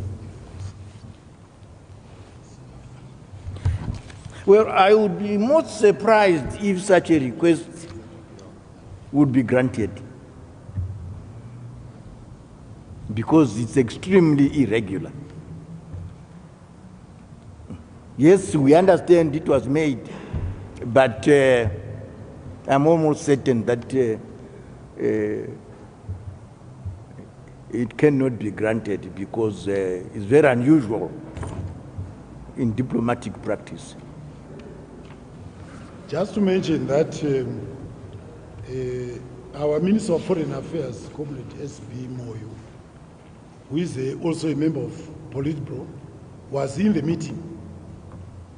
Well, I would be most surprised if such a request would be granted, because it's extremely irregular. Yes, we understand it was made, but I'm almost certain that it cannot be granted, because it's very unusual in diplomatic practice. Just to mention that our Minister of Foreign Affairs, Comrade S.B. Moyo, who is also a member of Politburo, was in the meeting,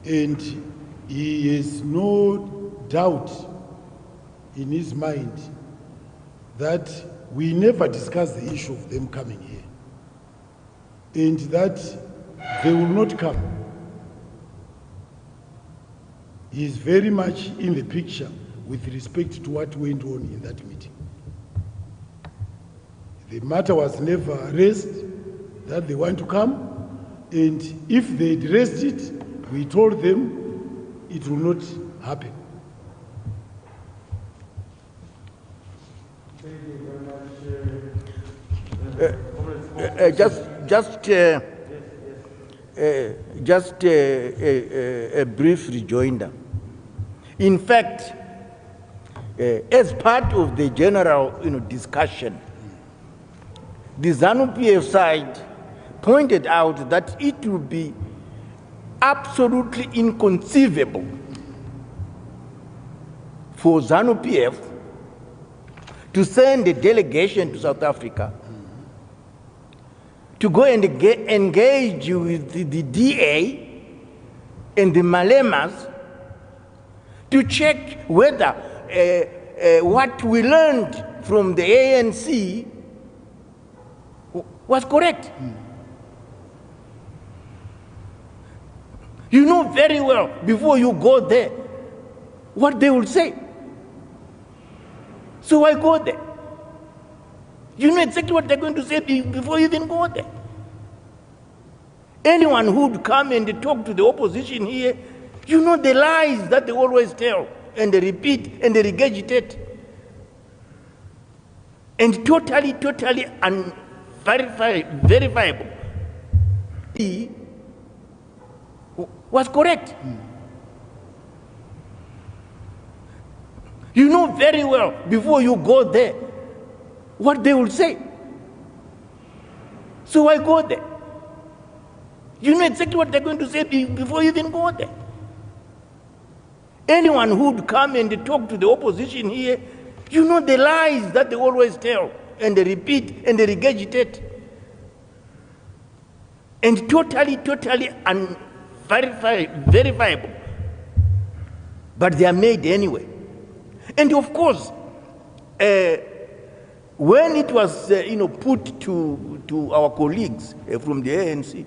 and he has no doubt in his mind that we never discussed the issue of them coming here, and that they will not come. He is very much in the picture with respect to what went on in that meeting. The matter was never raised that they want to come, and if they'd raised it, we told them it will not happen. Thank you very much. Just a brief rejoinder. In fact, as part of the general discussion, the ZANU PF side pointed out that it would be absolutely inconceivable for ZANU PF to send a delegation to South Africa to go and engage with the DA and the Malemas to check whether what we learned from the ANC was correct. You know very well, before you go there, what they will say. So why go there? You know exactly what they're going to say before you even go there. Anyone who would come and talk to the opposition here, you know the lies that they always tell, and they repeat, and they regurgitate. And totally unverifiable. He was correct. You know very well, before you go there, what they will say. So why go there? You know exactly what they're going to say before you even go there. Anyone who would come and talk to the opposition here, you know the lies that they always tell, and they repeat, and they regurgitate. And totally verifiable. But they are made anyway. And of course, when it was put to our colleagues from the ANC,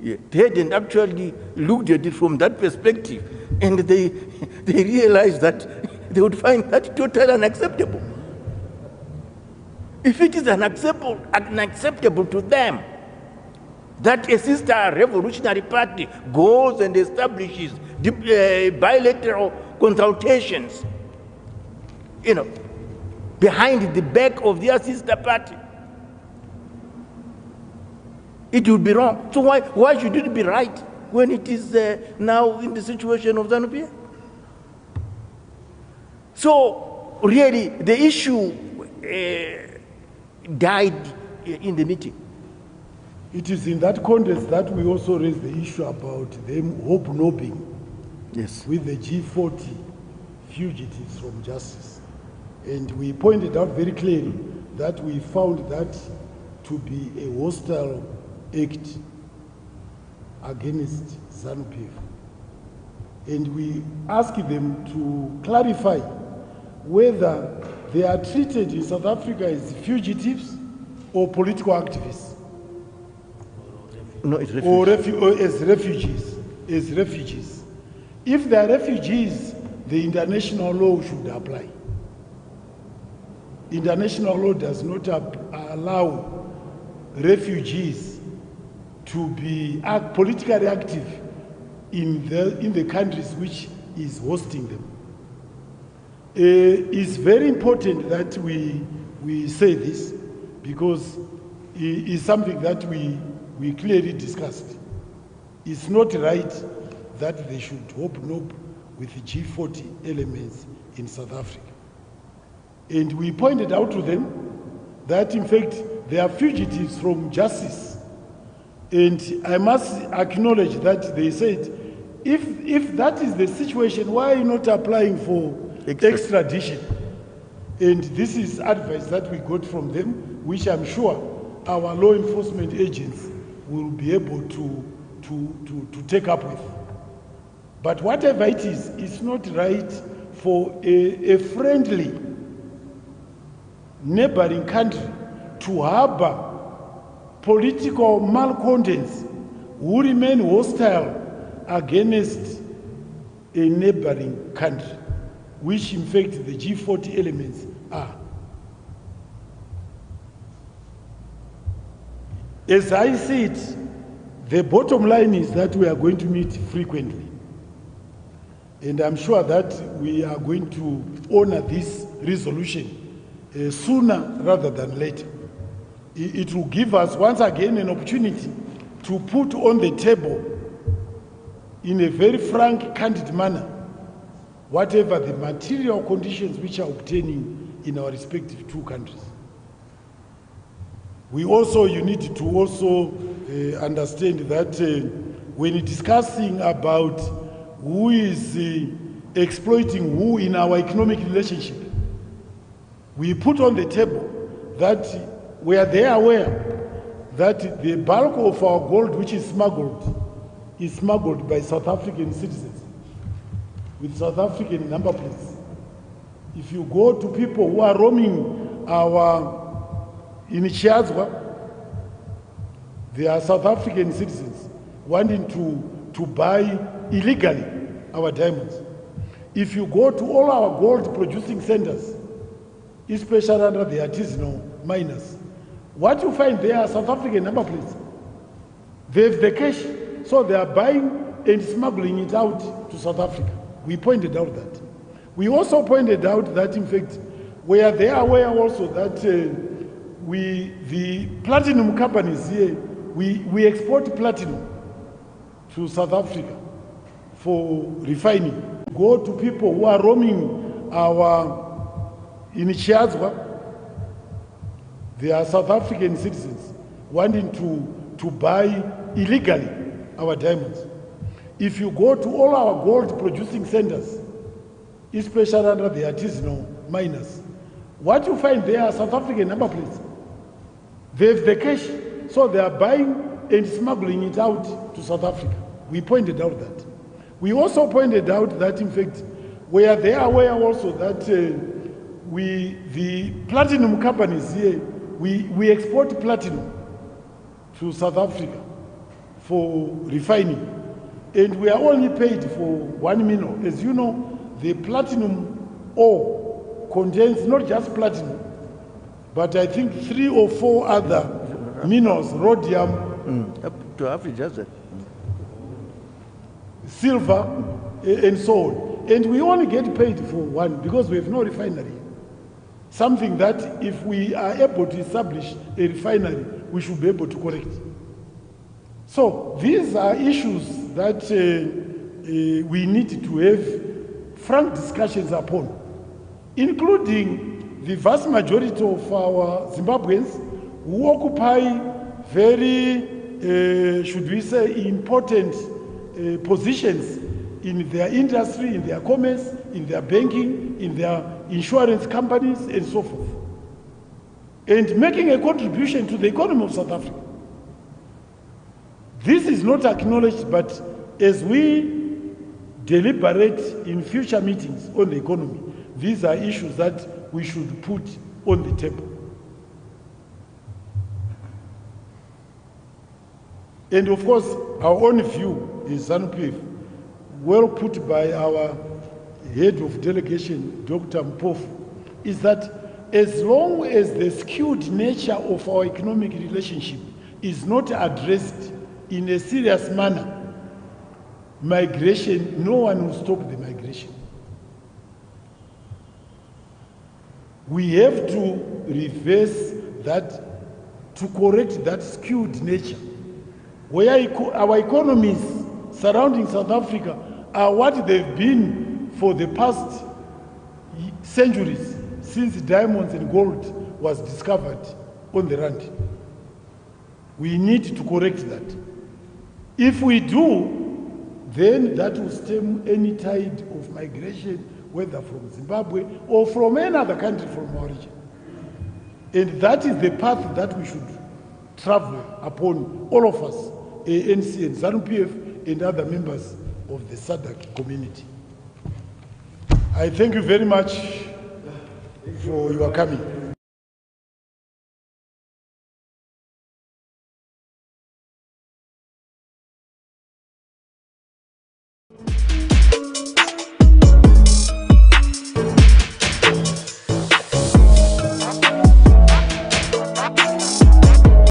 they hadn't actually looked at it from that perspective, and they realized that they would find that totally unacceptable. If it is unacceptable to them that a sister revolutionary party goes and establishes bilateral consultations, behind the back of their sister party, it would be wrong. So why should it be right when it is now in the situation of ZANU-PF? So really, the issue died in the meeting. It is in that context that we also raised the issue about them hobnobbing with the G40 fugitives from justice. And we pointed out very clearly that we found that to be a hostile act against ZANU-PF. And we asked them to clarify whether they are treated in South Africa as fugitives or political activists. No, it's or as refugees. If they are refugees, the international law should apply. International law does not allow refugees to be politically active in the countries which is hosting them. It's very important that we say this, because it's something that we clearly discussed. It's not right that they should hobnob with the G40 elements in South Africa. And we pointed out to them that, in fact, they are fugitives from justice. And I must acknowledge that they said, if that is the situation, why are you not applying for extradition? And this is advice that we got from them, which I'm sure our law enforcement agents will be able to take up with. But whatever it is, it's not right for a friendly neighboring country to harbor political malcontents who remain hostile against a neighboring country, which in fact the G40 elements are. As I see it, the bottom line is that we are going to meet frequently. And I'm sure that we are going to honor this resolution sooner rather than later. It will give us once again an opportunity to put on the table in a very frank, candid manner whatever the material conditions which are obtaining in our respective two countries. You need to also understand that when discussing about who is exploiting who in our economic relationship, we put on the table that we are there aware that the bulk of our gold which is smuggled by South African citizens with South African number plates. If you go to people who are roaming in Chiazwa, they are South African citizens wanting to buy illegally our diamonds. If you go to all our gold producing centers, especially under the artisanal miners, what you find there are South African number plates. They have the cash, so they are buying and smuggling it out to South Africa. We pointed out that. We also pointed out that, in fact, we are there aware also that the platinum companies here, we export platinum to South Africa for refining. Go to people who are roaming in Chiazwa, they are South African citizens wanting to buy illegally our diamonds. If you go to all our gold producing centers, especially under the artisanal miners, what you find there are South African number plates. They have the cash, so they are buying and smuggling it out to South Africa. We pointed out that. We also pointed out that, in fact, they are aware also that the platinum companies here, we export platinum to South Africa for refining. And we are only paid for 1 mineral. As you know, the platinum ore contains not just platinum, but I think 3 or 4 other minerals, rhodium, Up to half just that. silver, and so on. And we only get paid for one because we have no refinery. Something that if we are able to establish a refinery, we should be able to correct. So these are issues that we need to have frank discussions upon, including the vast majority of our Zimbabweans who occupy very, should we say, important positions in their industry, in their commerce, in their banking, in their insurance companies, and so forth, and making a contribution to the economy of South Africa. This is not acknowledged, but as we deliberate in future meetings on the economy, these are issues that we should put on the table. And of course, our own view is ZANU-PF, well put by our head of delegation, Dr. Mpofu, is that as long as the skewed nature of our economic relationship is not addressed in a serious manner, migration, no one will stop the migration. We have to reverse that, to correct that skewed nature, where our economies surrounding South Africa are what they've been for the past centuries, since diamonds and gold was discovered on the Rand. We need to correct that. If we do, then that will stem any tide of migration, whether from Zimbabwe or from any other country from our region. And that is the path that we should travel upon, all of us, ANC and ZANU-PF and other members of the SADC community. I thank you very much for your coming.